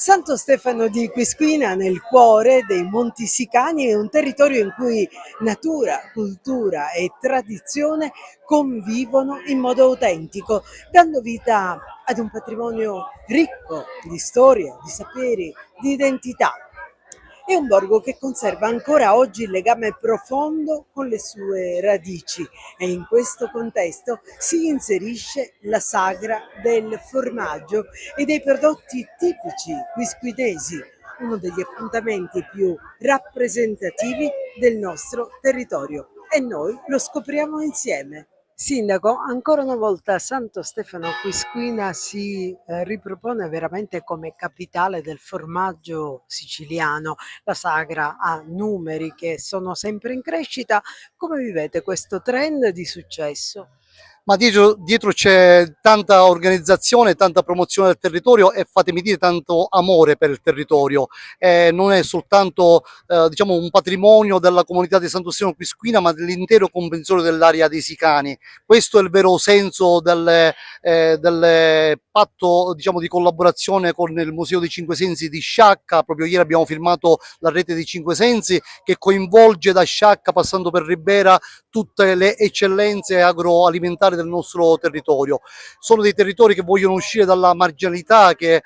Santo Stefano di Quisquina, nel cuore dei Monti Sicani, è un territorio in cui natura, cultura e tradizione convivono in modo autentico, dando vita ad un patrimonio ricco di storia, di saperi, di identità. È un borgo che conserva ancora oggi il legame profondo con le sue radici e in questo contesto si inserisce la sagra del formaggio e dei prodotti tipici quisquinesi, uno degli appuntamenti più rappresentativi del nostro territorio. E noi lo scopriamo insieme. Sindaco, ancora una volta Santo Stefano Quisquina si ripropone veramente come capitale del formaggio siciliano. La sagra ha numeri che sono sempre in crescita. Come vivete questo trend di successo? Ma dietro c'è tanta organizzazione, tanta promozione del territorio e fatemi dire tanto amore per il territorio. Non è soltanto diciamo un patrimonio della comunità di Santo Stefano Quisquina, ma dell'intero comprensorio dell'area dei Sicani. Questo è il vero senso del patto diciamo, di collaborazione con il Museo dei Cinque Sensi di Sciacca. Proprio ieri abbiamo firmato la rete dei Cinque Sensi che coinvolge da Sciacca passando per Ribera tutte le eccellenze agroalimentari del nostro territorio. Sono dei territori che vogliono uscire dalla marginalità che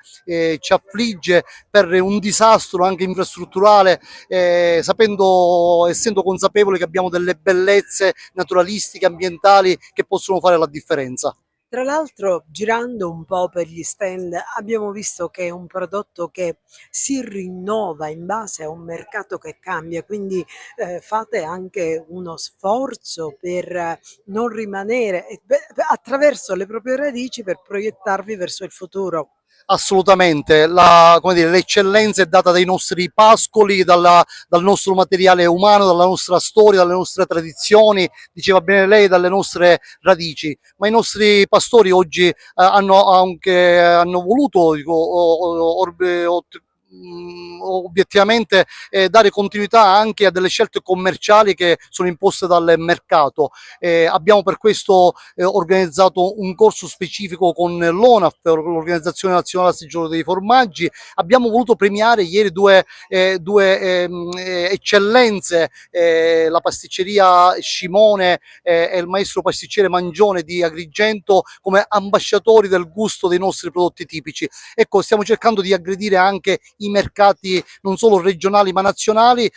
ci affligge per un disastro anche infrastrutturale, essendo consapevoli che abbiamo delle bellezze naturalistiche, ambientali che possono fare la differenza. Tra l'altro, girando un po' per gli stand, abbiamo visto che è un prodotto che si rinnova in base a un mercato che cambia, quindi fate anche uno sforzo per non rimanere attraverso le proprie radici per proiettarvi verso il futuro. Assolutamente, l'eccellenza è data dai nostri pascoli, dal nostro materiale umano, dalla nostra storia, dalle nostre tradizioni, diceva bene lei, dalle nostre radici. Ma i nostri pastori oggi hanno voluto, obiettivamente dare continuità anche a delle scelte commerciali che sono imposte dal mercato. Abbiamo per questo organizzato un corso specifico con l'ONAF, l'Organizzazione Nazionale Asseggiatore dei Formaggi. Abbiamo voluto premiare ieri due eccellenze, la pasticceria Scimone e il maestro pasticcere Mangione di Agrigento, come ambasciatori del gusto dei nostri prodotti tipici. Ecco, stiamo cercando di aggredire anche i mercati non solo regionali ma nazionali,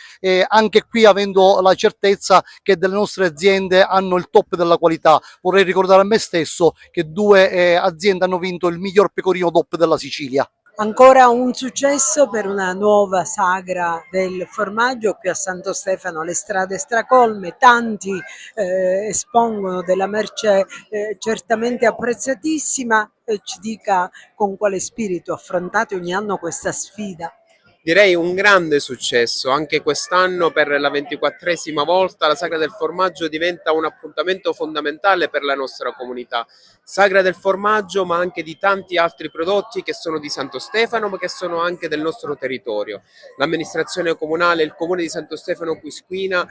anche qui avendo la certezza che delle nostre aziende hanno il top della qualità. Vorrei ricordare a me stesso che due aziende hanno vinto il miglior pecorino DOP della Sicilia. Ancora un successo per una nuova sagra del formaggio qui a Santo Stefano, le strade stracolme, tanti espongono della merce certamente apprezzatissima. Ci dica con quale spirito affrontate ogni anno questa sfida. Direi un grande successo, anche quest'anno per la 24esima volta la Sagra del Formaggio diventa un appuntamento fondamentale per la nostra comunità. Sagra del formaggio ma anche di tanti altri prodotti che sono di Santo Stefano ma che sono anche del nostro territorio. L'amministrazione comunale, il comune di Santo Stefano Quisquina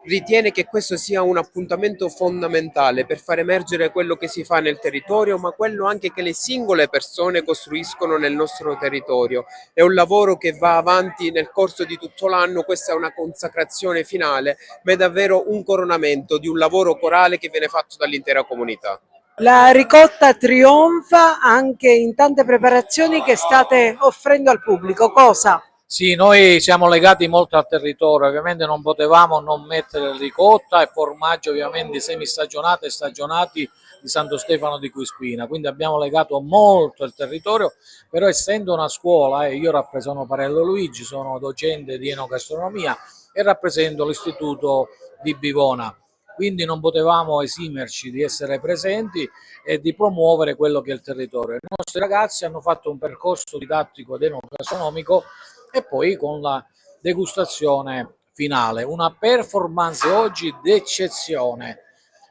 ritiene che questo sia un appuntamento fondamentale per far emergere quello che si fa nel territorio, ma quello anche che le singole persone costruiscono nel nostro territorio. È un lavoro che va avanti nel corso di tutto l'anno, questa è una consacrazione finale, ma è davvero un coronamento di un lavoro corale che viene fatto dall'intera comunità. La ricotta trionfa anche in tante preparazioni che state offrendo al pubblico. Cosa? Sì, noi siamo legati molto al territorio, ovviamente non potevamo non mettere ricotta e formaggio ovviamente semistagionati e stagionati di Santo Stefano di Quisquina, quindi abbiamo legato molto il territorio, però essendo una scuola, io sono Parello Luigi, sono docente di enogastronomia e rappresento l'istituto di Bivona, quindi non potevamo esimerci di essere presenti e di promuovere quello che è il territorio. I nostri ragazzi hanno fatto un percorso didattico ed enogastronomico e poi con la degustazione finale, una performance oggi d'eccezione.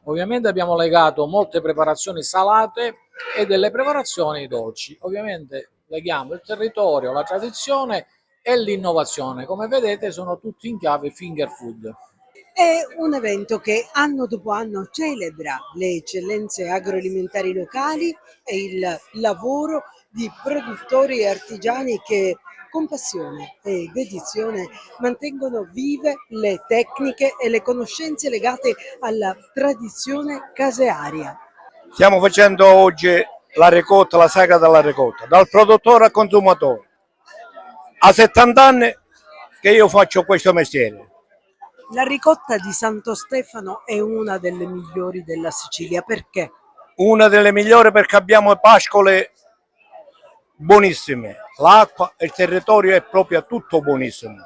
Ovviamente abbiamo legato molte preparazioni salate e delle preparazioni dolci. Ovviamente leghiamo il territorio, la tradizione e l'innovazione. Come vedete sono tutti in chiave finger food. È un evento che anno dopo anno celebra le eccellenze agroalimentari locali e il lavoro di produttori e artigiani che con passione e dedizione mantengono vive le tecniche e le conoscenze legate alla tradizione casearia. Stiamo facendo oggi la ricotta, la sagra della ricotta, dal produttore al consumatore. A 70 anni che io faccio questo mestiere. La ricotta di Santo Stefano è una delle migliori della Sicilia, perché? Una delle migliori perché abbiamo pascole buonissime, l'acqua e il territorio è proprio tutto buonissimo,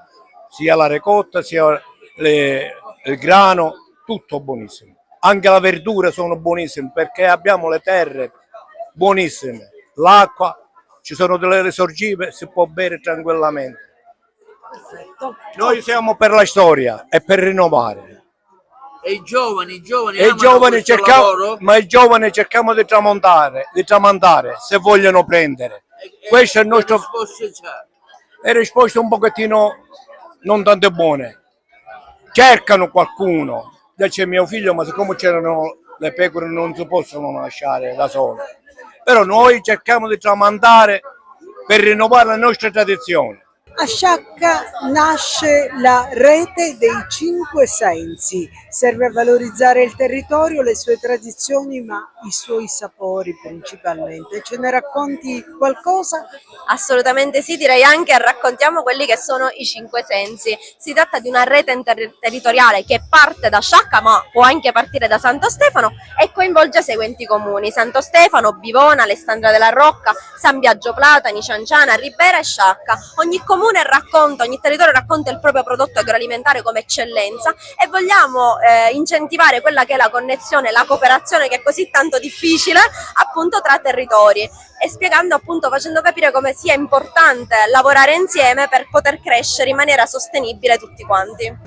sia la ricotta sia il grano, tutto buonissimo. Anche la verdura sono buonissime perché abbiamo le terre buonissime, l'acqua, ci sono delle risorgive, si può bere tranquillamente. Perfetto. Noi siamo per la storia e per rinnovare. E i giovani Ma i giovani cerchiamo di tramandare se vogliono prendere. Questo è il nostro. Le risposte un pochettino non tanto buone. Cercano qualcuno. Dice mio figlio, ma siccome c'erano le pecore non si possono lasciare da sole. Però noi cerchiamo di tramandare per rinnovare le nostre tradizioni. A Sciacca nasce la rete dei cinque sensi, serve a valorizzare il territorio, le sue tradizioni, ma i suoi sapori principalmente. Ce ne racconti qualcosa? Assolutamente sì, direi anche raccontiamo quelli che sono i cinque sensi. Si tratta di una rete territoriale che parte da Sciacca ma può anche partire da Santo Stefano e coinvolge i seguenti comuni: Santo Stefano, Bivona, Alessandria della Rocca, San Biagio Platani, Cianciana, Ribera e Sciacca. Ogni territorio racconta il proprio prodotto agroalimentare come eccellenza e vogliamo incentivare quella che è la connessione, la cooperazione che è così tanto difficile appunto tra territori e spiegando appunto, facendo capire come sia importante lavorare insieme per poter crescere in maniera sostenibile tutti quanti.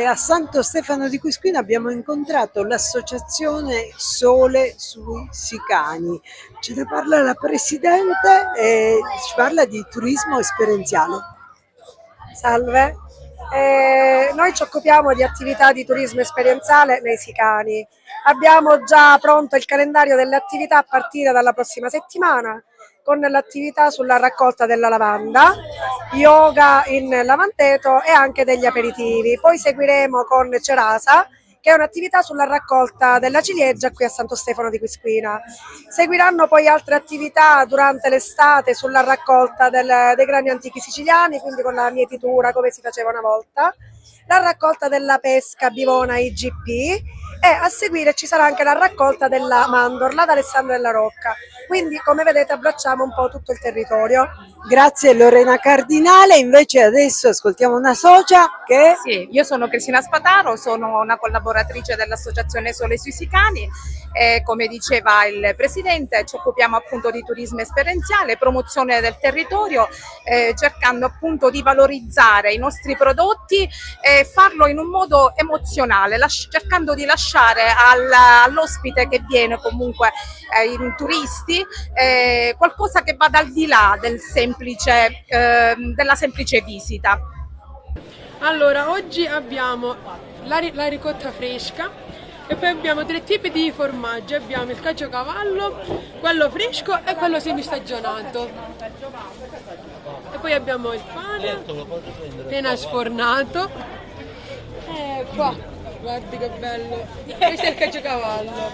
A Santo Stefano di Quisquina abbiamo incontrato l'associazione Sole sui Sicani. Ce ne parla la presidente e ci parla di turismo esperienziale. Salve, noi ci occupiamo di attività di turismo esperienziale nei Sicani. Abbiamo già pronto il calendario delle attività a partire dalla prossima settimana, con l'attività sulla raccolta della lavanda, yoga in lavanteto e anche degli aperitivi. Poi seguiremo con Cerasa, che è un'attività sulla raccolta della ciliegia qui a Santo Stefano di Quisquina. Seguiranno poi altre attività durante l'estate sulla raccolta dei grani antichi siciliani, quindi con la mietitura come si faceva una volta, la raccolta della pesca Bivona IGP e a seguire ci sarà anche la raccolta della mandorla da Alessandria della Rocca. Quindi come vedete abbracciamo un po' tutto il territorio. Grazie Lorena Cardinale, invece adesso ascoltiamo una socia che... Sì, io sono Cristina Spataro, sono una collaboratrice dell'associazione Sole sui Sicani e come diceva il Presidente ci occupiamo appunto di turismo esperienziale, promozione del territorio, cercando appunto di valorizzare i nostri prodotti e farlo in un modo emozionale, cercando di lasciare all'ospite che viene comunque in turisti qualcosa che vada al di là della semplice visita. Allora, oggi abbiamo la ricotta fresca e poi abbiamo tre tipi di formaggio, abbiamo il caciocavallo, quello fresco e quello semistagionato. E poi abbiamo il pane appena sfornato. Qua, guardi che bello, questo è il caciocavallo,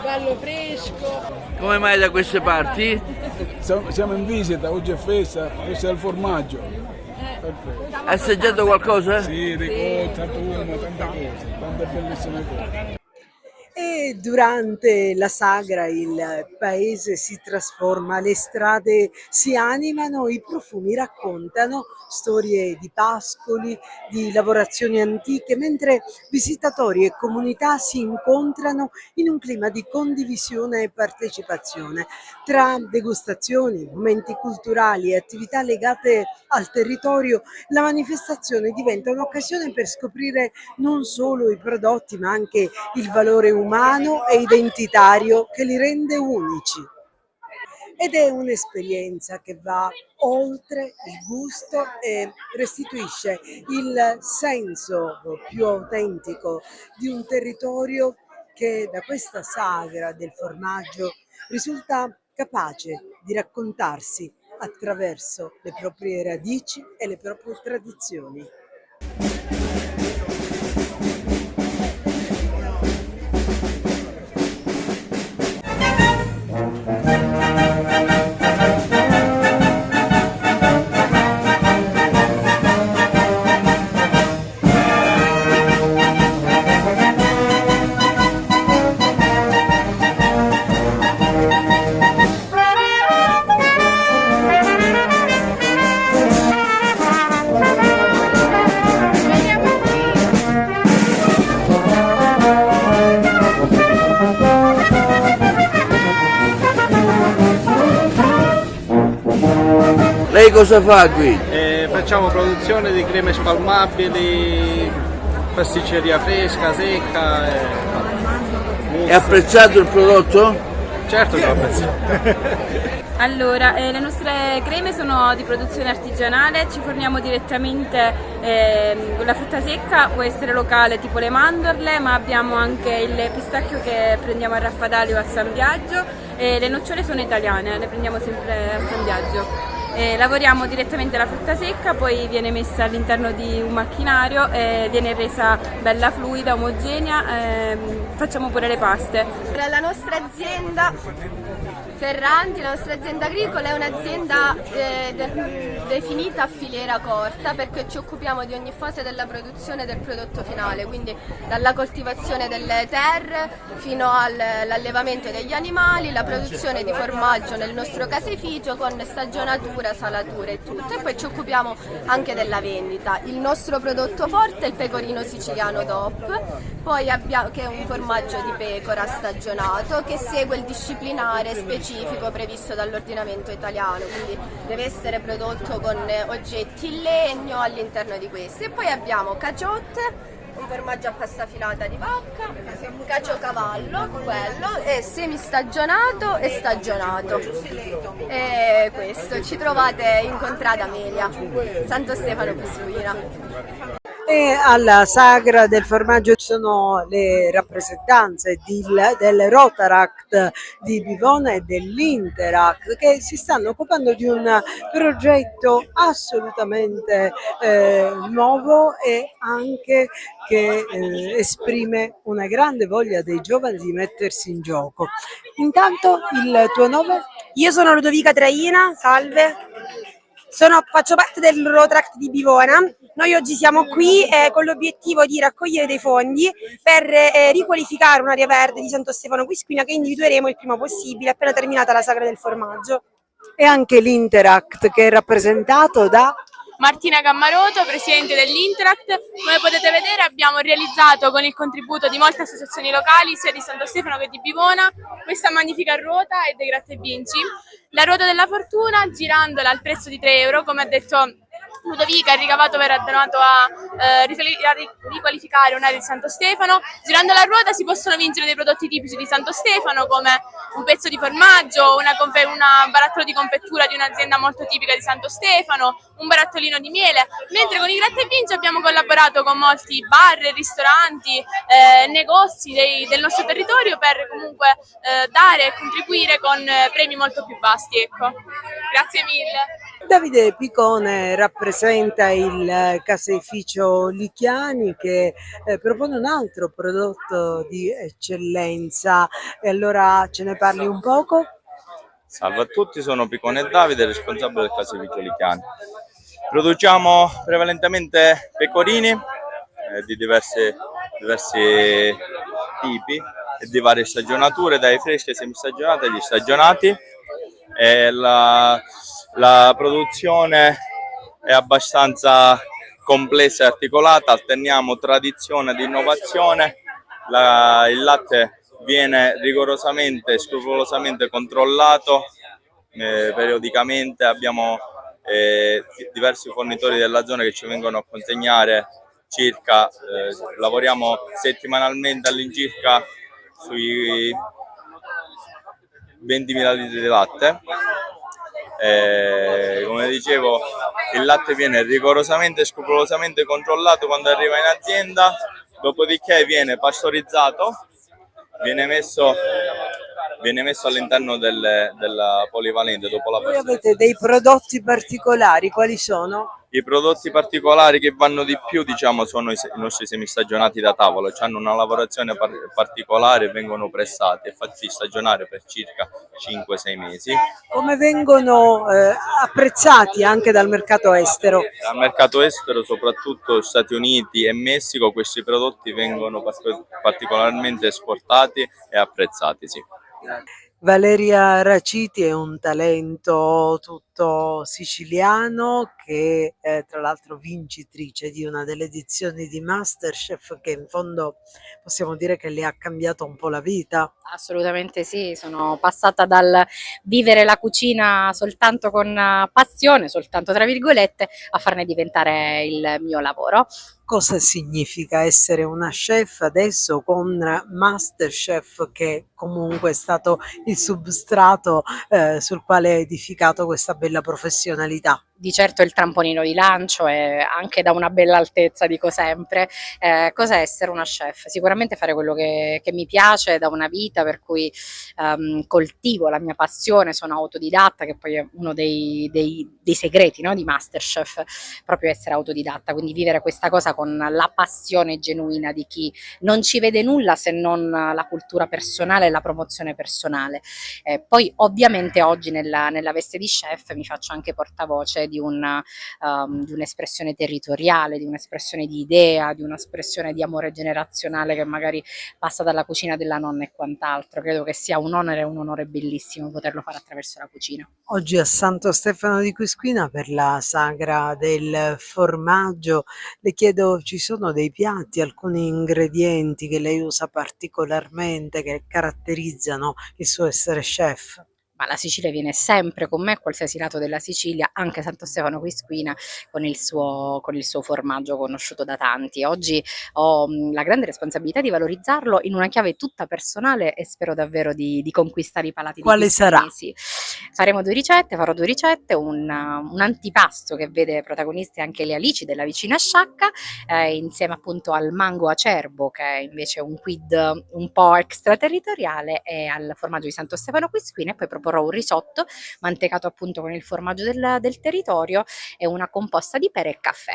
bello fresco. Come mai da queste parti? Siamo in visita, oggi è festa, questo è il formaggio. Perfetto. Hai assaggiato qualcosa? Sì, ricotta, tonno, tante cose, tante bellissime cose. E durante la sagra il paese si trasforma, le strade si animano, i profumi raccontano storie di pascoli, di lavorazioni antiche, mentre visitatori e comunità si incontrano in un clima di condivisione e partecipazione. Tra degustazioni, momenti culturali e attività legate al territorio, la manifestazione diventa un'occasione per scoprire non solo i prodotti, ma anche il valore umano e identitario che li rende unici. Ed è un'esperienza che va oltre il gusto e restituisce il senso più autentico di un territorio che da questa sagra del formaggio risulta capace di raccontarsi attraverso le proprie radici e le proprie tradizioni. Lei cosa fa qui? Facciamo produzione di creme spalmabili, pasticceria fresca, secca. È apprezzato il prodotto? Certo che lo apprezzato. Allora, le nostre creme sono di produzione artigianale, ci forniamo direttamente con la frutta secca, può essere locale tipo le mandorle, ma abbiamo anche il pistacchio che prendiamo a Raffadali o a San Biagio e le nocciole sono italiane, le prendiamo sempre a San Biagio. Lavoriamo direttamente la frutta secca, poi viene messa all'interno di un macchinario e viene resa bella fluida, omogenea, facciamo pure le paste. La nostra azienda Ferranti, la nostra azienda agricola, è un'azienda definita a filiera corta perché ci occupiamo di ogni fase della produzione del prodotto finale, quindi dalla coltivazione delle terre fino all'allevamento degli animali, la produzione di formaggio nel nostro caseificio con stagionatura, salatura e tutto, e poi ci occupiamo anche della vendita. Il nostro prodotto forte è il pecorino siciliano DOP, poi abbiamo, che è un formaggio di pecora stagionato che segue il disciplinare specifico previsto dall'ordinamento italiano, quindi deve essere prodotto con oggetti in legno all'interno di questi. E poi abbiamo caciotte, un formaggio a pasta filata di vacca, caciocavallo, quello è semistagionato e stagionato. E questo ci trovate in contrada Amelia, Santo Stefano Quisquina. E alla sagra del formaggio ci sono le rappresentanze del Rotaract di Bivona e dell'Interact che si stanno occupando di un progetto assolutamente nuovo e anche che esprime una grande voglia dei giovani di mettersi in gioco. Intanto il tuo nome? Io sono Ludovica Traina, salve. Faccio parte del Rotaract di Bivona. Noi oggi siamo qui con l'obiettivo di raccogliere dei fondi per riqualificare un'area verde di Santo Stefano Quisquina che individueremo il prima possibile appena terminata la sagra del formaggio. E anche l'Interact che è rappresentato da Martina Gammaroto, presidente dell'Interact. Come potete vedere abbiamo realizzato con il contributo di molte associazioni locali sia di Santo Stefano che di Bivona questa magnifica ruota e dei gratta e vinci. La ruota della fortuna, girandola al prezzo di 3 euro, come ha detto Ludovica, il ricavato verrà donato a riqualificare un'area di Santo Stefano. Girando la ruota si possono vincere dei prodotti tipici di Santo Stefano come un pezzo di formaggio, un barattolo di confettura di un'azienda molto tipica di Santo Stefano, un barattolino di miele, mentre con i gratta e vinci abbiamo collaborato con molti bar, ristoranti, negozi del nostro territorio per comunque dare e contribuire con premi molto più vasti. Ecco. Grazie mille. Davide Picone rappresenta il caseificio Lichiani che propone un altro prodotto di eccellenza e allora ce ne parli un poco? Salve a tutti, sono Picone Davide, responsabile del caseificio Lichiani. Produciamo prevalentemente pecorini di diversi tipi di varie stagionature, dai freschi ai semistagionati agli stagionati. E la produzione è abbastanza complessa e articolata, alterniamo tradizione ed innovazione. Il latte viene rigorosamente e scrupolosamente controllato periodicamente. Abbiamo diversi fornitori della zona che ci vengono a consegnare lavoriamo settimanalmente all'incirca sui 20.000 litri di latte. Come dicevo, il latte viene rigorosamente e scrupolosamente controllato quando arriva in azienda, dopodiché viene pastorizzato, viene messo all'interno della polivalente dopo la Voi pastorizzazione. avete dei prodotti particolari, quali sono? I prodotti particolari che vanno di più, diciamo, sono i nostri semistagionati da tavola, hanno una lavorazione particolare, vengono pressati e fatti stagionare per circa 5-6 mesi. Come vengono apprezzati anche dal mercato estero? Dal mercato estero, soprattutto Stati Uniti e Messico, questi prodotti vengono particolarmente esportati e apprezzati, sì. Valeria Raciti è un talento tutto siciliano che tra l'altro vincitrice di una delle edizioni di MasterChef che in fondo possiamo dire che le ha cambiato un po' la vita. Assolutamente sì, sono passata dal vivere la cucina soltanto con passione, soltanto tra virgolette, a farne diventare il mio lavoro. Cosa significa essere una chef adesso con MasterChef, che comunque è stato il substrato sul quale è edificato questa bella professionalità? Di certo il trampolino di lancio e anche da una bella altezza, dico sempre. Cos'è essere una chef? Sicuramente fare quello che mi piace da una vita, per cui coltivo la mia passione, sono autodidatta, che poi è uno dei segreti, no, di MasterChef, proprio essere autodidatta, quindi vivere questa cosa con la passione genuina di chi non ci vede nulla se non la cultura personale e la promozione personale. Poi ovviamente oggi nella veste di chef mi faccio anche portavoce di un'espressione territoriale, di un'espressione di idea, di un'espressione di amore generazionale che magari passa dalla cucina della nonna e quant'altro. Credo che sia un onore bellissimo poterlo fare attraverso la cucina. Oggi a Santo Stefano di Quisquina per la sagra del formaggio, le chiedo, ci sono dei piatti, alcuni ingredienti che lei usa particolarmente, che caratterizzano il suo essere chef? Ma la Sicilia viene sempre con me, a qualsiasi lato della Sicilia, anche Santo Stefano Quisquina, con il suo formaggio conosciuto da tanti. Oggi ho la grande responsabilità di valorizzarlo in una chiave tutta personale e spero davvero di conquistare i palati di Quale sarà? quisquinesi. Farò due ricette, un antipasto che vede protagonisti anche le alici della vicina Sciacca, insieme appunto al mango acerbo, che è invece un quid un po' extraterritoriale, e al formaggio di Santo Stefano Quisquina, e poi proporrò un risotto mantecato appunto con il formaggio del territorio e una composta di pere e caffè.